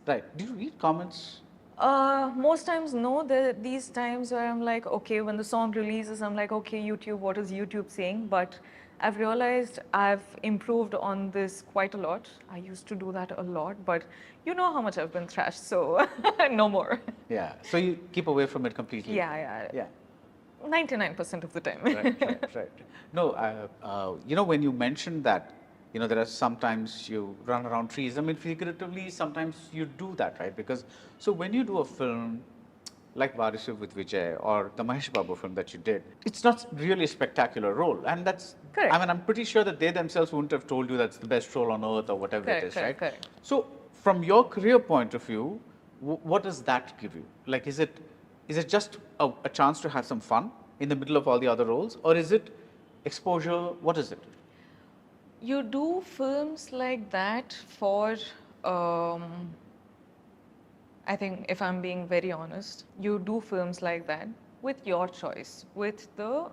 Right. Do you read comments? Most times, no. There are these times where I'm like, okay, when the song releases, I'm like, okay, YouTube, what is YouTube saying? But I've realized I've improved on this quite a lot. I used to do that a lot, but you know how much I've been thrashed, so no more. Yeah. So you keep away from it completely. Yeah. Yeah. 99% of the time. Right. No, when you mentioned that, there are sometimes you run around trees. I mean, figuratively, sometimes you do that, right? Because, so when you do a film like Varishu with Vijay or the Mahesh Babu film that you did, it's not really a spectacular role. And that's, Correct. I mean, I'm pretty sure that they themselves wouldn't have told you that's the best role on earth or whatever it is, right? Correct. So, from your career point of view, what does that give you? Like, is it just a chance to have some fun in the middle of all the other roles, or is it exposure? What is it? You do films like that for, I think if I'm being very honest, you do films like that with your choice, with the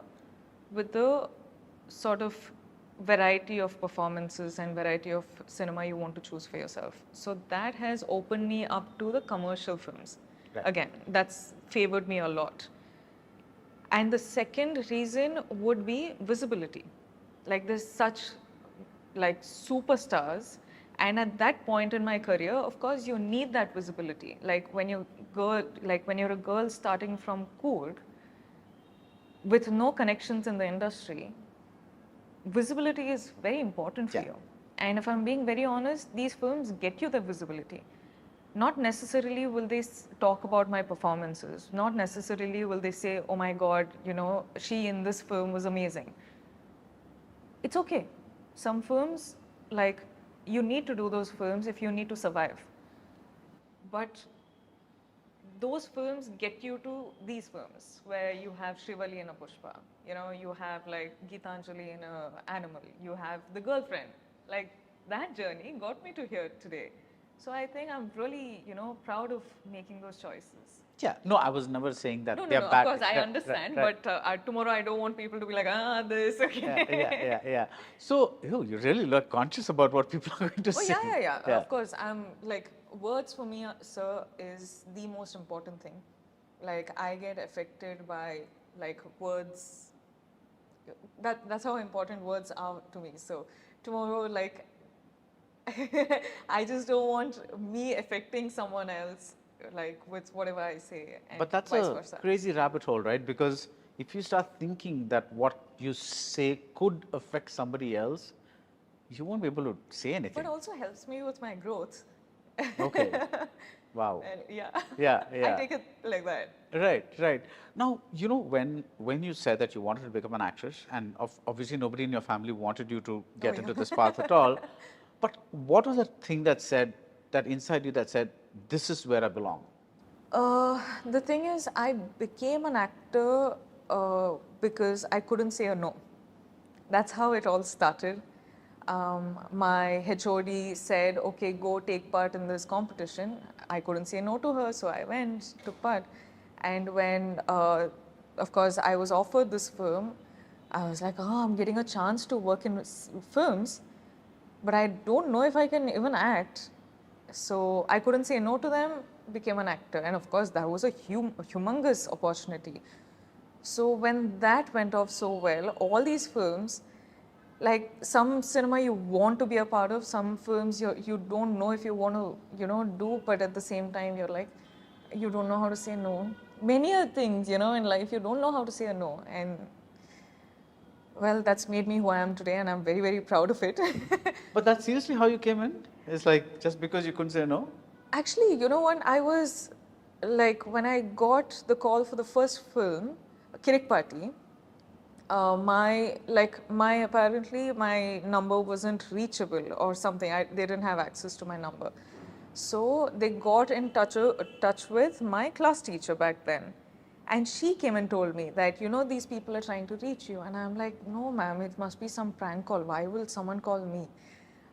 sort of variety of performances and variety of cinema you want to choose for yourself. So that has opened me up to the commercial films. Right. Again, that's favored me a lot. And the second reason would be visibility. Like there's such like superstars, and at that point in my career, of course, you need that visibility. Like when you're a girl starting from Coorg with no connections in the industry, visibility is very important for Yeah. you. And if I'm being very honest, these films get you the visibility. Not necessarily will they talk about my performances. Not necessarily will they say, oh my God, she in this film was amazing. It's okay. Some films, like, you need to do those films if you need to survive. But those films get you to these films where you have Shrivali in a Pushpa, you have like Geetanjali in a Animal, you have The Girlfriend. Like that journey got me to here today. So I think I'm really, proud of making those choices. Yeah. No, I was never saying that No, they're of bad. course, I Right, understand, right. but tomorrow I don't want people to be like, this, okay. Yeah. So, you're really like conscious about what people are going to Oh, say. yeah. Of course, I'm like, words for me, sir, is the most important thing. Like, I get affected by like words. That's how important words are to me. So, tomorrow, like, I just don't want me affecting someone else, like, with whatever I say, and But that's vice a versa. crazy rabbit hole, right? Because if you start thinking that what you say could affect somebody else, you won't be able to say anything. But also helps me with my growth. Okay. Wow. And yeah. Yeah. I take it like that. Right. Now, when you said that you wanted to become an actress, and obviously nobody in your family wanted you to get yeah. into this path at all, but what was that thing that inside you that said, this is where I belong? The thing is, I became an actor because I couldn't say a no. That's how it all started. My HOD said, okay, go take part in this competition. I couldn't say no to her, so I went, took part. And when, of course, I was offered this film, I was like, oh, I'm getting a chance to work in films, but I don't know if I can even act. So I couldn't say no to them, became an actor. And of course, that was a humongous opportunity. So when that went off so well, all these films, like some cinema you want to be a part of, some films you don't know if you want to, do, but at the same time, you're like, you don't know how to say no. Many other things, in life, you don't know how to say a no. And well, that's made me who I am today, and I'm very, very proud of it. But that's seriously how you came in? It's like just because you couldn't say no? Actually, you know what? I was like, when I got the call for the first film, Kirik Party, apparently my number wasn't reachable or something. They didn't have access to my number. So they got in touch with my class teacher back then. And she came and told me that, these people are trying to reach you. And I'm like, no, ma'am, it must be some prank call. Why will someone call me?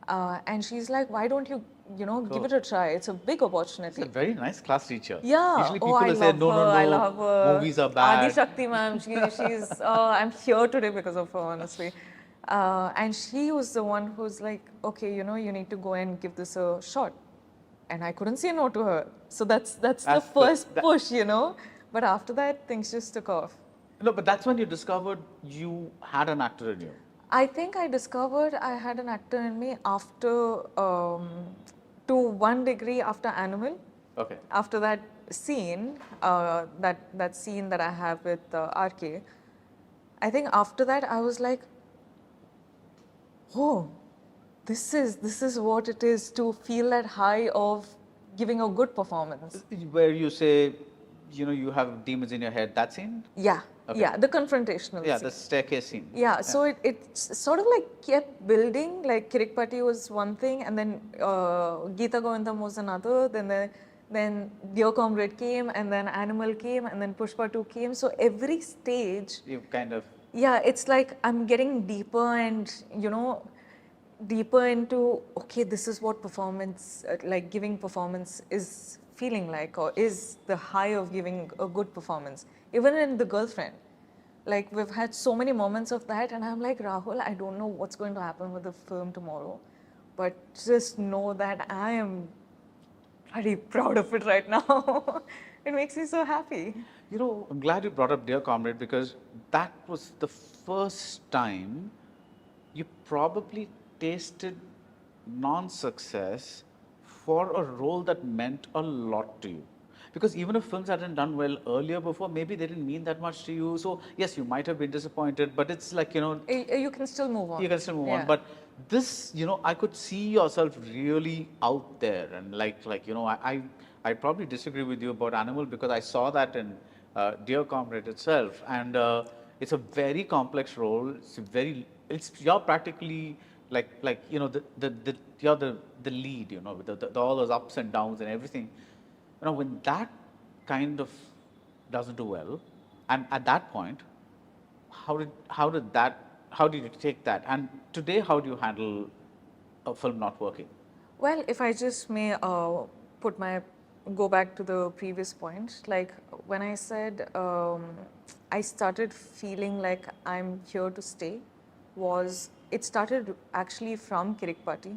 And she's like, why don't you, give it a try? It's a big opportunity. It's a very nice class teacher. Yeah. Usually people I will say, love no, her. I love her. movies are Adi bad. Shakti ma'am. She's. I'm here today because of her, honestly. And she was the one who's like, okay, you need to go and give this a shot. and I couldn't say no to her. So that's the That's the- first that- push, you know. But after that, things just took off. No, but that's when you discovered you had an actor in you. I think I discovered I had an actor in me after, to one degree, after Animal. Okay. After that scene, that scene that I have with RK, I think after that I was like, oh, this is what it is to feel that high of giving a good performance. Where you say, you have demons in your head, that scene? Yeah, Okay. yeah, the confrontational Yeah, scene. the staircase scene. Yeah, so it sort of like kept building. Like Kirikpati was one thing, and then Geeta Govindam was another. Then Dear Comrade came, and then Animal came, and then Pushpa 2 came. So every stage, You kind of, yeah, it's like I'm getting deeper and deeper into, okay, this is what performance, like giving performance is feeling like, or is the high of giving a good performance. Even in The Girlfriend, like we've had so many moments of that, and I'm like, Rahul, I don't know what's going to happen with the film tomorrow, but just know that I am pretty proud of it right now. It makes me so happy. I'm glad you brought up Dear Comrade, because that was the first time you probably tasted non-success for a role that meant a lot to you. Because even if films hadn't done well earlier before, maybe they didn't mean that much to you. So yes, you might have been disappointed, but it's like, You can still move on. you can still move Yeah. on. But this, I could see yourself really out there, and I probably disagree with you about Animal, because I saw that in Dear Comrade itself, and it's a very complex role. You're practically you're the lead, with all those ups and downs and everything. When that kind of doesn't do well, and at that point, how did you take that? And today, how do you handle a film not working? Well, if I just may go back to the previous point, like when I said I started feeling like I'm here to stay, it started actually from Kirikpati,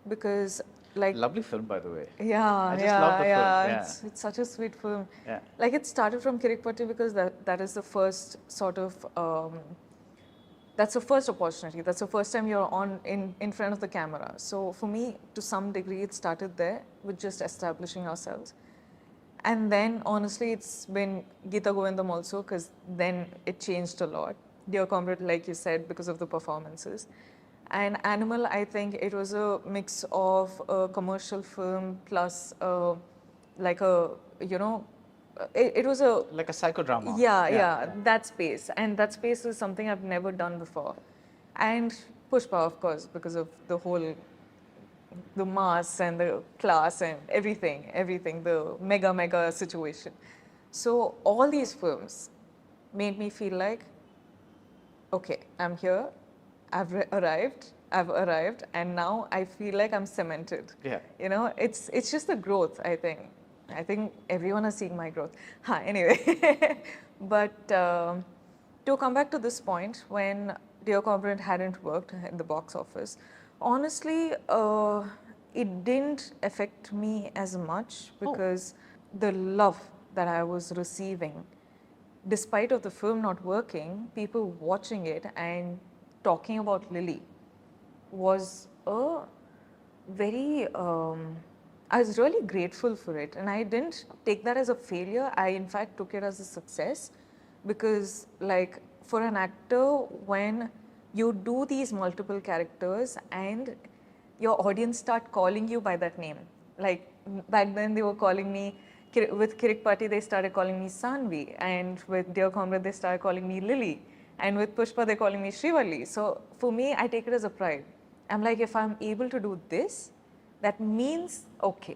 because like Lovely film, by the way. yeah, I just love the film. Yeah. It's such a sweet film. Yeah. Like it started from Kirikpati because that is the first sort of that's the first opportunity. That's the first time you're in front of the camera. So for me, to some degree, it started there with just establishing ourselves. And then honestly, it's been Geeta Govindam also, because then it changed a lot. Dear Comrade, like you said, because of the performances. And Animal, I think it was a mix of a commercial film plus like a, it was a Like a psychodrama. yeah, that space. And that space is something I've never done before. And Pushpa, of course, because of the mass and the class and everything, the mega situation. So all these films made me feel like, okay, I'm here, I've arrived, and now I feel like I'm cemented. Yeah. It's just the growth, I think. I think everyone has seen my growth. Anyway, but to come back to this point, when Dear Comrade hadn't worked in the box office, honestly, it didn't affect me as much, because the love that I was receiving, despite of the film not working, people watching it and talking about Lily was a very, I was really grateful for it, and I didn't take that as a failure. I in fact took it as a success, because like for an actor, when you do these multiple characters and your audience start calling you by that name, like back then they were calling me, with Kirikpati they started calling me Sanvi, and with Dear Comrade they started calling me Lily, and with Pushpa they're calling me Shrivali. So for me, I take it as a pride. I'm like, if I'm able to do this, that means, okay,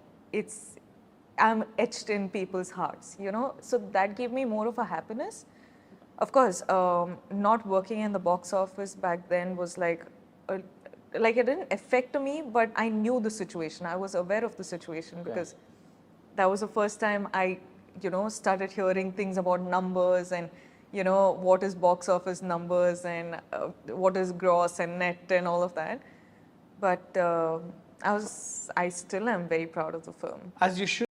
I'm etched in people's hearts, So that gave me more of a happiness. Of course, not working in the box office back then was like it didn't affect me, but I knew the situation. I was aware of the situation, because that was the first time I, started hearing things about numbers and, what is box office numbers and what is gross and net and all of that. But I still am very proud of the film. As you should.